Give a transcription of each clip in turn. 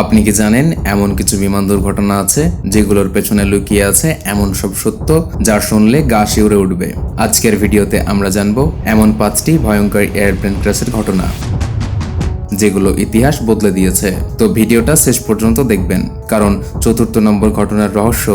আপনি কি জানেন এমন কিছু বিমান দুর্ঘটনা আছে যেগুলোর পেছনে লুকিয়ে আছে এমন সব সত্য যা শুনলে গা শিউরে উঠবে। আজকের ভিডিওতে আমরা জানবো এমন 5টি ভয়ঙ্কর এয়ারপ্লেন ক্র্যাশের ঘটনা যেগুলো ইতিহাস বদলে দিয়েছে। তো ভিডিওটা শেষ পর্যন্ত দেখবেন, কারণ 4র্থ নম্বর ঘটনার রহস্য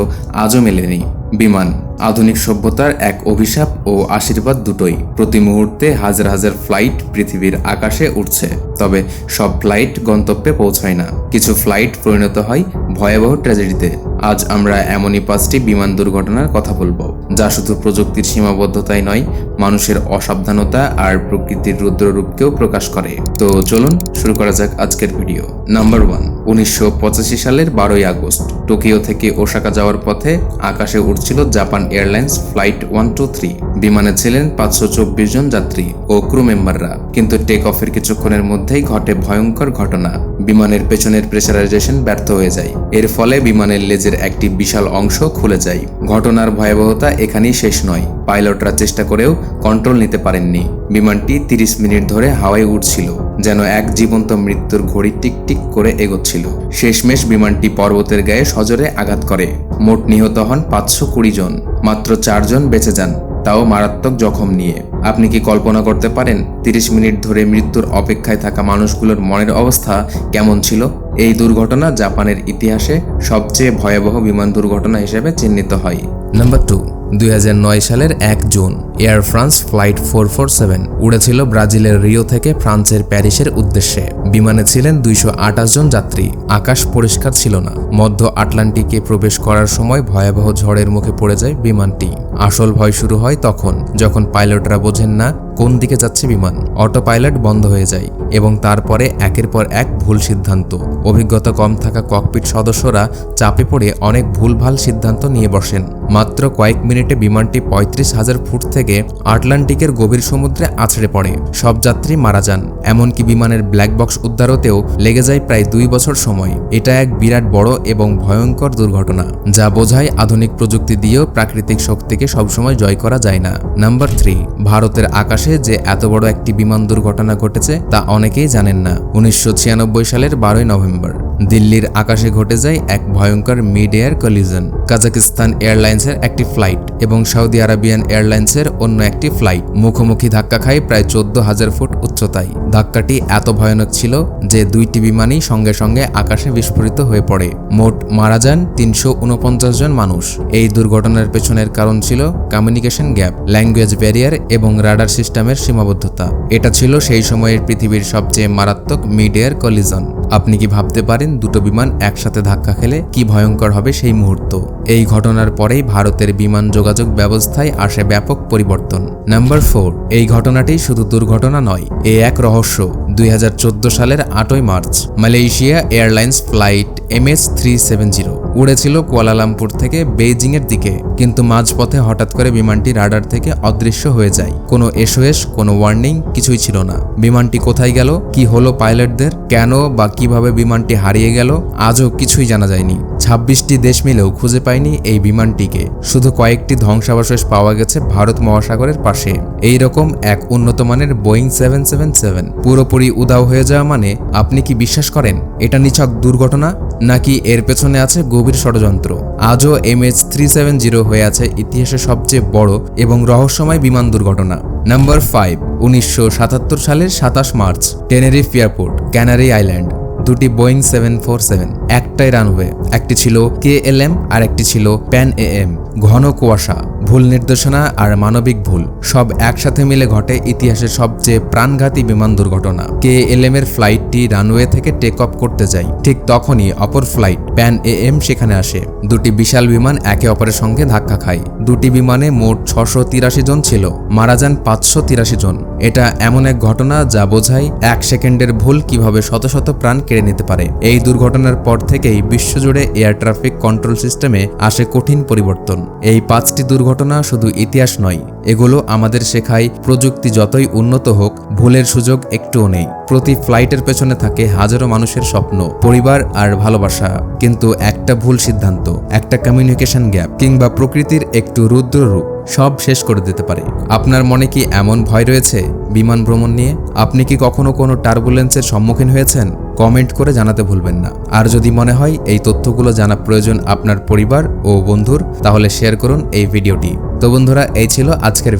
আজও মেলেনি। বিমান আধুনিক সভ্যতার এক অভিশাপ ও আশীর্বাদ দুটোই। প্রতি মুহূর্তে হাজার হাজার ফ্লাইট পৃথিবীর আকাশে উঠছে, তবে সব ফ্লাইট গন্তব্যে পৌঁছায় না। কিছু ফ্লাইট পরিণত হয় ভয়াবহ ট্র্যাজেডিতে। আজ আমরা এমনই 5টি বিমান দুর্ঘটনার কথা বলবো, যা শুধু প্রযুক্তির সীমাবদ্ধতাই নয়, মানুষের অসাবধানতা আর প্রকৃতির রুদ্ররূপকেও প্রকাশ করে। তো চলুন শুরু করা যাক আজকের ভিডিও। নাম্বার 1, 1985 সালের 12ই আগস্ট টোকিও থেকে ওসাকা যাওয়ার পথে আকাশে উঠছিল জাপান এয়ারলাইন্স ফ্লাইট 123। বিমানে ছিলেন 524 জন যাত্রী ও ক্রু মেম্বাররা। কিন্তু টেক অফের কিছুক্ষণের মধ্যেই ঘটে ভয়ঙ্কর ঘটনা। বিমানের পেছনের প্রেসারাইজেশন ব্যর্থ হয়ে যায়। এর ফলে বিমানের লেজের একটি বিশাল অংশ খুলে যায়। ঘটনার ভয়াবহতা এখানেই শেষ নয়, পাইলটরা চেষ্টা করেও কন্ট্রোল নিতে পারেননি। বিমানটি 30 মিনিট ধরে হাওয়ায় উঠছিল, যেন এক জীবন্ত মৃত্যুর ঘড়ি টিকটিক করে এগোচ্ছিল। শেষমেশ বিমানটি পর্বতের গায়ে সজোরে আঘাত করে। মোট নিহত হন 520 জন, মাত্র 4 জন বেঁচে যান, তাও মারাত্মক জখম নিয়ে। আপনি কি কল্পনা করতে পারেন 30 মিনিট ধরে মৃত্যুর অপেক্ষায় থাকা মানুষগুলোর মনের অবস্থা কেমন ছিল? এই দুর্ঘটনা জাপানের ইতিহাসে সবচেয়ে ভয়াবহ বিমান দুর্ঘটনা হিসেবে চিহ্নিত হয়। নাম্বার 2, 2009 সালের 1 জুন এয়ার ফ্রান্স ফ্লাইট 447 উড়েছিল ব্রাজিলের রিও থেকে ফ্রান্সের প্যারিসের উদ্দেশ্যে। বিমানে ছিলেন 228 জন যাত্রী। আকাশ পরিষ্কার ছিল না। মধ্য আটলান্টিকে প্রবেশ করার সময় ভয়াবহ ঝড়ের মুখে পড়ে যায় বিমানটি। আসল ভয় শুরু হয় তখন, যখন পাইলটরা বোঝেন না কোন দিকে যাচ্ছে বিমান। অটো পাইলট বন্ধ হয়ে যায় এবং তারপরে একের পর এক ভুল সিদ্ধান্ত। অভিজ্ঞতা কম থাকা ককপিট সদস্যরা চাপে পড়ে অনেক ভুলভাল সিদ্ধান্ত নিয়ে বসেন। মাত্র কয়েক মিনিটে বিমানটি 35,000 ফুট থেকে আটলান্টিকের গভীর সমুদ্রে আছড়ে পড়ে। সব যাত্রী মারা যান, এমনকি বিমানের ব্ল্যাক বক্স উদ্ধারতেও লেগে যায় প্রায় 2 বছর সময়। এটা এক বিরাট বড় এবং ভয়ঙ্কর দুর্ঘটনা, যা বোঝায় আধুনিক প্রযুক্তি দিয়েও প্রাকৃতিক শক্তিকে সবসময় জয় করা যায় না। নাম্বার 3, ভারতের আকাশে যে এত বড় একটি বিমান দুর্ঘটনা ঘটেছে তা অনেকেই জানেন না। 1996 সালের 12ই নভেম্বর দিল্লির আকাশে ঘটে যায় এক ভয়ঙ্কর মিড এয়ার কলিশন। কাজাকিস্তান এয়ারলাইন্সের একটি ফ্লাইট এবং সৌদি আরবিয়ান এয়ারলাইন্সের অন্য একটি ফ্লাইট মুখোমুখি ধাক্কা খায় প্রায় 14,000 ফুট উচ্চতায়। ধাক্কাটি এত ভয়ানক ছিল যে দুইটি বিমানই সঙ্গে সঙ্গে আকাশে বিস্ফোরিত হয়ে পড়ে। মোট মারা যান 349 জন মানুষ। এই দুর্ঘটনার পেছনের কারণ ছিল কমিউনিকেশন গ্যাপ, ল্যাঙ্গুয়েজ ব্যারিয়ার এবং রাডার সিস্টেমের সীমাবদ্ধতা। এটা ছিল সেই সময়ের পৃথিবীর সবচেয়ে মারাত্মক মিড এয়ার কলিশন। আপনি কি ভাবতে পারেন দুটো বিমান একসাথে ধাক্কা খেলে কি ভয়ঙ্কর হবে সেই মুহূর্ত? এই ঘটনার পরেই ভারতের বিমান যোগাযোগ ব্যবস্থায় আসে ব্যাপক পরিবর্তন। নাম্বার 4, এই ঘটনাটি শুধু দুর্ঘটনা নয়, এ এক রহস্য। 2014 সালের 8ই March Malaysia Airlines flight MH370 উড়েছিল কুয়ালালামপুর থেকে বেইজিং এর দিকে, কিন্তু মাঝপথে হঠাৎ করে বিমানটি রাডার থেকে অদৃশ্য হয়ে যায়। কোনো SOS, কোনো ওয়ার্নিং, কিছুই ছিল না। বিমানটি কোথায় গেল, কি হলো পাইলটদের, কেন বা কিভাবে বিমানটি হারিয়ে গেল, আজও কিছুই জানা যায়নি। 26টি দেশ মিলেও খুঁজে পায়নি এই বিমানটিকে। শুধু কয়েকটি ধ্বংসাবশেষ পাওয়া গেছে ভারত মহাসাগরের পাশে। এই রকম এক উন্নত মানের বোয়িং 777 পুরোপুরি উধাও হয়ে যাওয়া মানে আপনি কি বিশ্বাস করেন এটা নিছক দুর্ঘটনা, নাকি এর পেছনে আছে গভীর ষড়যন্ত্র? আজও MH370 হয়ে আছে ইতিহাসের সবচেয়ে বড় এবং রহস্যময় বিমান দুর্ঘটনা। নাম্বার 5, 1977 সালের 27 March Tenerife airport, canary island. দুটি বোয়িং 747, একটাই রানওয়ে। একটি ছিল KLM আর একটি ছিল প্যান AM। ঘন কুয়াশা, ভুল নির্দেশনা আর মানবিক ভুল সব একসাথে মিলে ঘটে ইতিহাসের সবচেয়ে প্রাণঘাতী বিমান দুর্ঘটনা। KLM এর ফ্লাইটটি রানওয়ে থেকে টেক অফ করতে যায়, ঠিক তখনই অপর ফ্লাইট প্যান AM সেখানে আসে। দুটি বিশাল বিমান একে অপরের সঙ্গে ধাক্কা খায়। দুটি বিমানে মোট 683 জন ছিল, মারা যান 583 জন। এটা এমন এক ঘটনা যা বোঝায় 1 সেকেন্ডের ভুল কিভাবে শত শত প্রাণ কেড়ে নিতে পারে। এই দুর্ঘটনার পর থেকেই বিশ্বজুড়ে এয়ার ট্রাফিক কন্ট্রোল সিস্টেমে আসে কঠিন পরিবর্তন। এই 5টি দুর্ঘটনা শুধু ইতিহাস নয়, এগুলো আমাদের শেখায় প্রযুক্তি যতই উন্নত হোক, ভুলের সুযোগ একটুও নেই। প্রতি ফ্লাইটের পেছনে থাকে হাজারো মানুষের স্বপ্ন, পরিবার আর ভালোবাসা। কিন্তু একটা ভুল সিদ্ধান্ত, একটা কমিউনিকেশন গ্যাপ কিংবা প্রকৃতির একটু রুদ্র রূপ সব শেষ করে দিতে পারে। আপনার মনে কি এমন ভয় রয়েছে বিমান ভ্রমণ নিয়ে? আপনি কি কখনো কোনো টার্বুলেন্সের সম্মুখীন হয়েছেন? কমেন্ট করে জানাতে ভুলবেন না। আর যদি মনে হয় এই তথ্যগুলো জানা প্রয়োজন আপনার পরিবার ও বন্ধুর, তাহলে শেয়ার করুন এই ভিডিওটি। তো বন্ধুরা, এই ছিল আজকের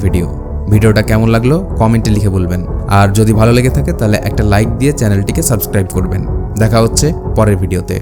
ভিডিওটা কেমন লাগলো কমেন্টে লিখে বলবেন। আর যদি ভালো লেগে থাকে তাহলে একটা লাইক দিয়ে চ্যানেলটিকে সাবস্ক্রাইব করবেন। দেখা হচ্ছে পরের ভিডিওতে।